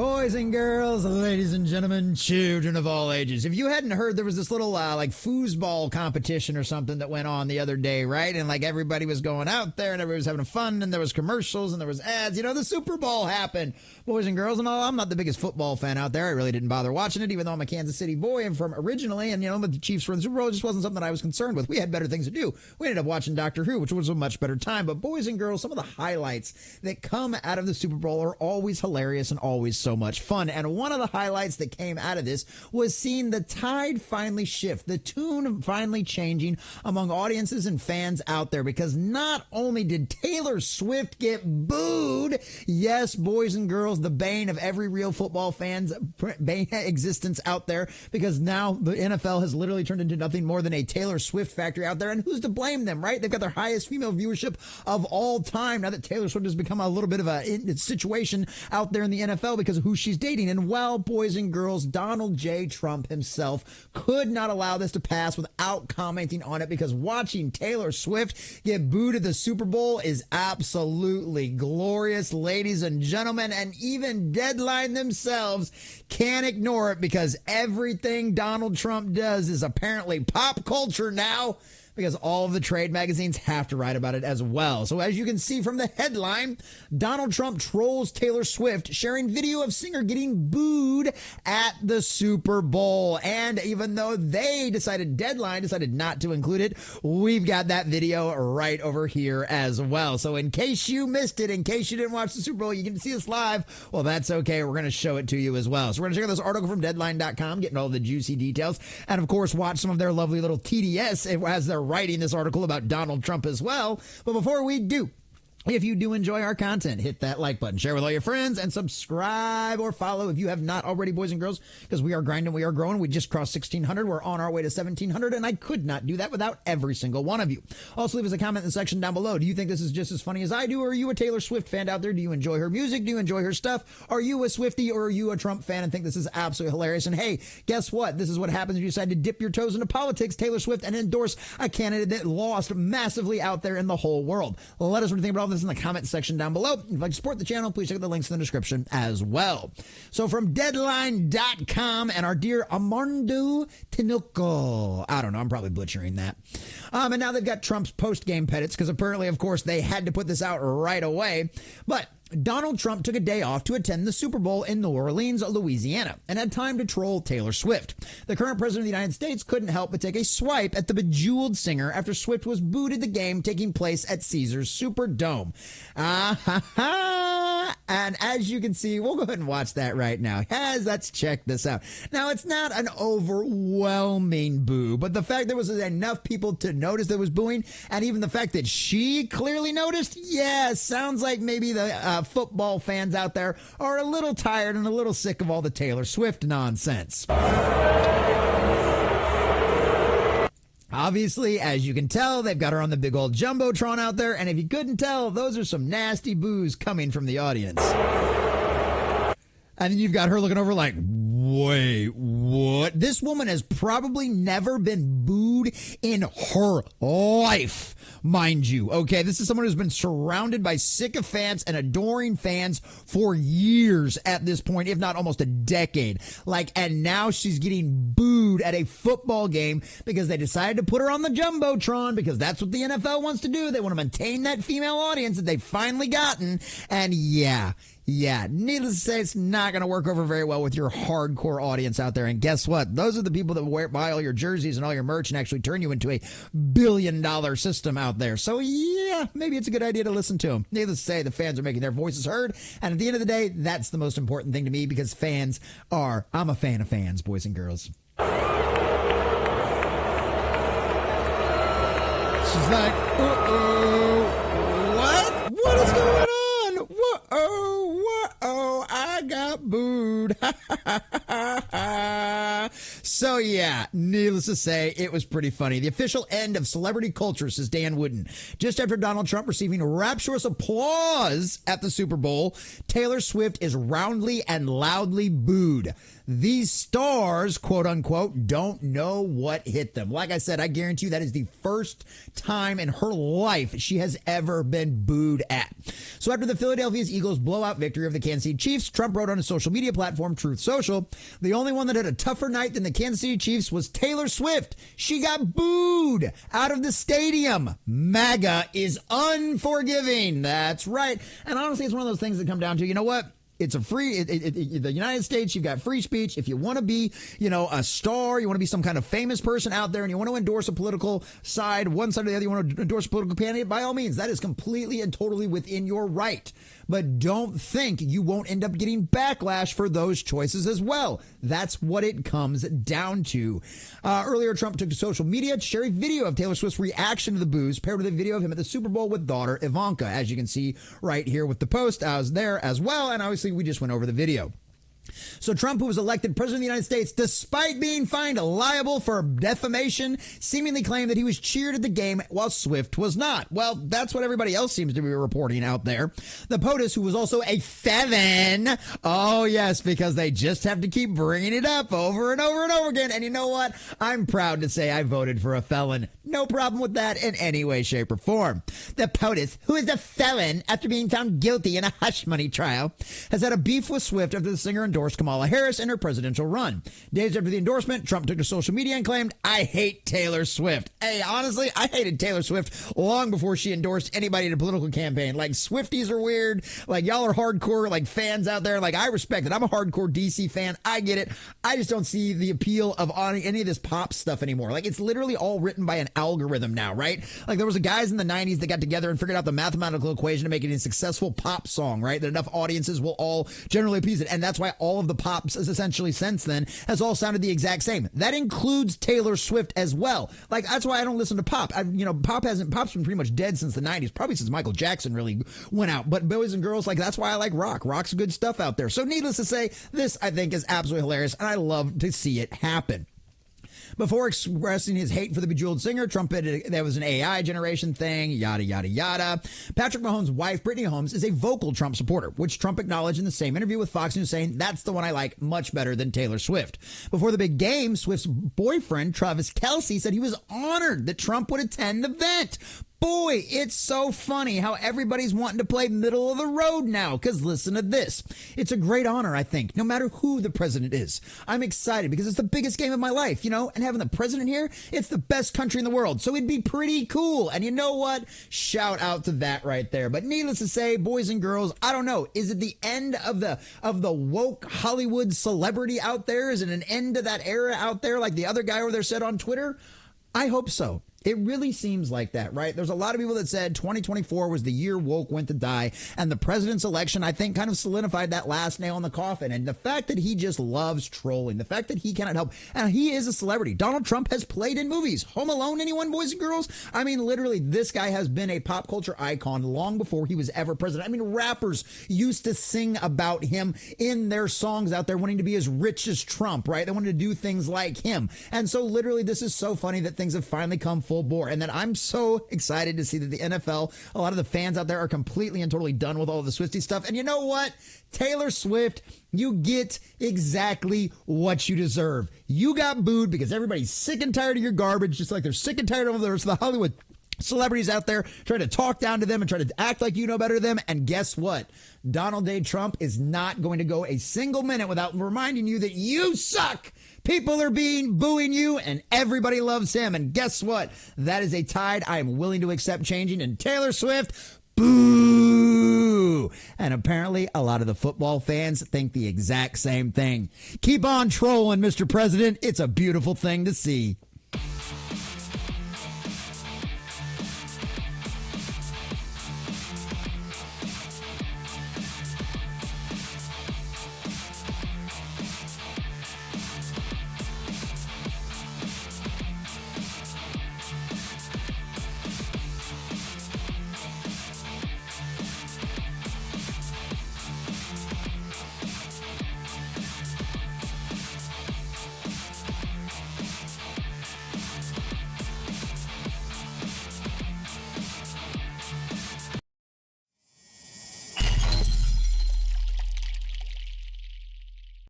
Boys and girls, ladies and gentlemen, children of all ages. If you hadn't heard, there was this little like foosball competition or something that went on the other day, right? And like everybody was going out there and everybody was having fun and there was commercials and there was ads. You know, the Super Bowl happened. Boys and girls and all, I'm not the biggest football fan out there. I really didn't bother watching it, even though I'm a Kansas City boy and from originally. And, you know, but the Chiefs were in the Super Bowl. It just wasn't something that I was concerned with. We had better things to do. We ended up watching Doctor Who, which was a much better time. But boys and girls, some of the highlights that come out of the Super Bowl are always hilarious and always so much fun. And one of the highlights that came out of this was seeing the tide finally shift, the tune finally changing among audiences and fans out there, because not only did Taylor Swift get booed, yes, boys and girls, the bane of every real football fan's existence out there, because now the NFL has literally turned into nothing more than a Taylor Swift factory out there. And who's to blame them, right? They've got their highest female viewership of all time now that Taylor Swift has become a little bit of a situation out there in the NFL because of who she's dating. And well, boys and girls, Donald J. Trump himself could not allow this to pass without commenting on it, because watching Taylor Swift get booed at the Super Bowl is absolutely glorious, ladies and gentlemen. And even Deadline themselves can't ignore it, because everything Donald Trump does is apparently pop culture now, because all of the trade magazines have to write about it as well. So as you can see from the headline, Donald Trump trolls Taylor Swift, sharing video of singer getting booed at the Super Bowl. And even though Deadline decided not to include it, we've got that video right over here as well. So in case you missed it, in case you didn't watch the Super Bowl, you can see us live. Well, that's okay. We're going to show it to you as well. So we're going to check out this article from Deadline.com, getting all the juicy details. And of course, watch some of their lovely little TDS as they're writing this article about Donald Trump as well. But before we do, if you do enjoy our content, hit that like button, share with all your friends, and subscribe or follow if you have not already, boys and girls, because we are grinding, we are growing. We just crossed 1,600. We're on our way to 1,700, and I could not do that without every single one of you. Also, leave us a comment in the section down below. Do you think this is just as funny as I do, or are you a Taylor Swift fan out there? Do you enjoy her music? Do you enjoy her stuff? Are you a Swiftie, or are you a Trump fan and think this is absolutely hilarious? And hey, guess what? This is what happens if you decide to dip your toes into politics, Taylor Swift, and endorse a candidate that lost massively out there in the whole world. Let us know what you think about all this in the comment section down below. If you'd like to support the channel, please check out the links in the description as well. So from Deadline.com and our dear Armando Tinoco. I don't know, I'm probably butchering that. And now they've got Trump's post-game pedits, because apparently, of course, they had to put this out right away. But Donald Trump took a day off to attend the Super Bowl in New Orleans, Louisiana, and had time to troll Taylor Swift. The current president of the United States couldn't help but take a swipe at the bejeweled singer after Swift was booed at the game taking place at Caesars Superdome. And as you can see, we'll go ahead and watch that right now. Let's check this out. Now, it's not an overwhelming boo, but the fact there was enough people to notice that was booing, and even the fact that she clearly noticed, yeah, sounds like maybe the football fans out there are a little tired and a little sick of all the Taylor Swift nonsense. Obviously, as you can tell, they've got her on the big old jumbotron out there, and if you couldn't tell, those are some nasty boos coming from the audience. And then you've got her looking over like, wait, what? This woman has probably never been booed in her life, mind you. Okay, this is someone who's been surrounded by sycophants and adoring fans for years at this point, if not almost a decade. And now she's getting booed at a football game because they decided to put her on the jumbotron, because that's what the NFL wants to do. They want to maintain that female audience that they've finally gotten. And yeah, needless to say, it's not going to work over very well with your hardcore audience out there. And guess what? Those are the people that buy all your jerseys and all your merch and actually turn you into a billion-dollar system out there. So yeah, maybe it's a good idea to listen to them. Needless to say, the fans are making their voices heard. And at the end of the day, that's the most important thing to me, because I'm a fan of fans, boys and girls. She's like, uh-oh, what? What is going on? Whoa, I got booed. So yeah, needless to say, it was pretty funny. The official end of celebrity culture, says Dan Wooden. Just after Donald Trump receiving rapturous applause at the Super Bowl, Taylor Swift is roundly and loudly booed. these stars, quote unquote, don't know what hit them. Like I said, I guarantee you that is the first time in her life she has ever been booed at. So after the Philadelphia Eagles blowout victory of the Kansas City Chiefs, Trump wrote on his social media platform, Truth Social, the only one that had a tougher night than the Kansas City Chiefs was Taylor Swift. She got booed out of the stadium. MAGA is unforgiving. That's right. And honestly, it's one of those things that come down to, you know what? It's a free, the United States, you've got free speech. If you want to be, a star, you want to be some kind of famous person out there and you want to endorse a political side, one side or the other, you want to endorse a political candidate, by all means, that is completely and totally within your right. But don't think you won't end up getting backlash for those choices as well. That's what it comes down to. Earlier, Trump took to social media to share a video of Taylor Swift's reaction to the boos, paired with a video of him at the Super Bowl with daughter Ivanka. As you can see right here with the post, I was there as well, and obviously we just went over the video. So Trump, who was elected president of the United States, despite being fined liable for defamation, seemingly claimed that he was cheered at the game while Swift was not. Well, that's what everybody else seems to be reporting out there. The POTUS, who was also a felon, oh yes, because they just have to keep bringing it up over and over and over again. And you know what? I'm proud to say I voted for a felon. No problem with that in any way, shape, or form. The POTUS, who is a felon after being found guilty in a hush money trial, has had a beef with Swift after the singer endorsed Kamala Harris in her presidential run. Days after the endorsement, Trump took to social media and claimed, "I hate Taylor Swift." Hey, honestly, I hated Taylor Swift long before she endorsed anybody in a political campaign. Like, Swifties are weird. Like, y'all are hardcore, like, fans out there. Like, I respect it. I'm a hardcore DC fan. I get it. I just don't see the appeal of any of this pop stuff anymore. Like, it's literally all written by an algorithm now, right? Like, there was a guys in the 90s that got together and figured out the mathematical equation to make it a successful pop song, right? That enough audiences will all generally appease it. And that's why all of the pops essentially since then has all sounded the exact same. That includes Taylor Swift as well. Like, that's why I don't listen to pop. Pop's been pretty much dead since the 90s, probably since Michael Jackson really went out. But boys and girls, like, that's why I like rock. Rock's good stuff out there. So needless to say, this I think is absolutely hilarious, and I love to see it happen. Before expressing his hate for the bejeweled singer, Trump admitted that was an AI generation thing, yada, yada, yada. Patrick Mahomes' wife, Brittany Mahomes, is a vocal Trump supporter, which Trump acknowledged in the same interview with Fox News, saying, "That's the one I like much better than Taylor Swift." Before the big game, Swift's boyfriend, Travis Kelce, said he was honored that Trump would attend the event. Boy, it's so funny how everybody's wanting to play middle of the road now, because listen to this. It's a great honor, I think, no matter who the president is. I'm excited because it's the biggest game of my life, and having the president here, it's the best country in the world, so it'd be pretty cool. And you know what? Shout out to that right there. But needless to say, boys and girls, I don't know. Is it the end of the woke Hollywood celebrity out there? Is it an end to that era out there, like the other guy over there said on Twitter? I hope so. It really seems like that, right? There's a lot of people that said 2024 was the year woke went to die, and the president's election, I think, kind of solidified that last nail in the coffin. And the fact that he just loves trolling, the fact that he cannot help, and he is a celebrity. Donald Trump has played in movies. Home Alone, anyone, boys and girls? I mean, literally, this guy has been a pop culture icon long before he was ever president. I mean, rappers used to sing about him in their songs out there, wanting to be as rich as Trump, right? They wanted to do things like him. And so literally, this is so funny that things have finally come full bore, and then I'm so excited to see that the NFL, a lot of the fans out there are completely and totally done with all of the Swiftie stuff. And you know what? Taylor Swift, you get exactly what you deserve. You got booed because everybody's sick and tired of your garbage, just like they're sick and tired of the rest of the Hollywood celebrities out there trying to talk down to them and try to act like you know better than them. And guess what? Donald J. Trump is not going to go a single minute without reminding you that you suck. People are booing you, and everybody loves him. And guess what? That is a tide I am willing to accept changing. And Taylor Swift, boo! And apparently a lot of the football fans think the exact same thing. Keep on trolling, Mr. President. It's a beautiful thing to see.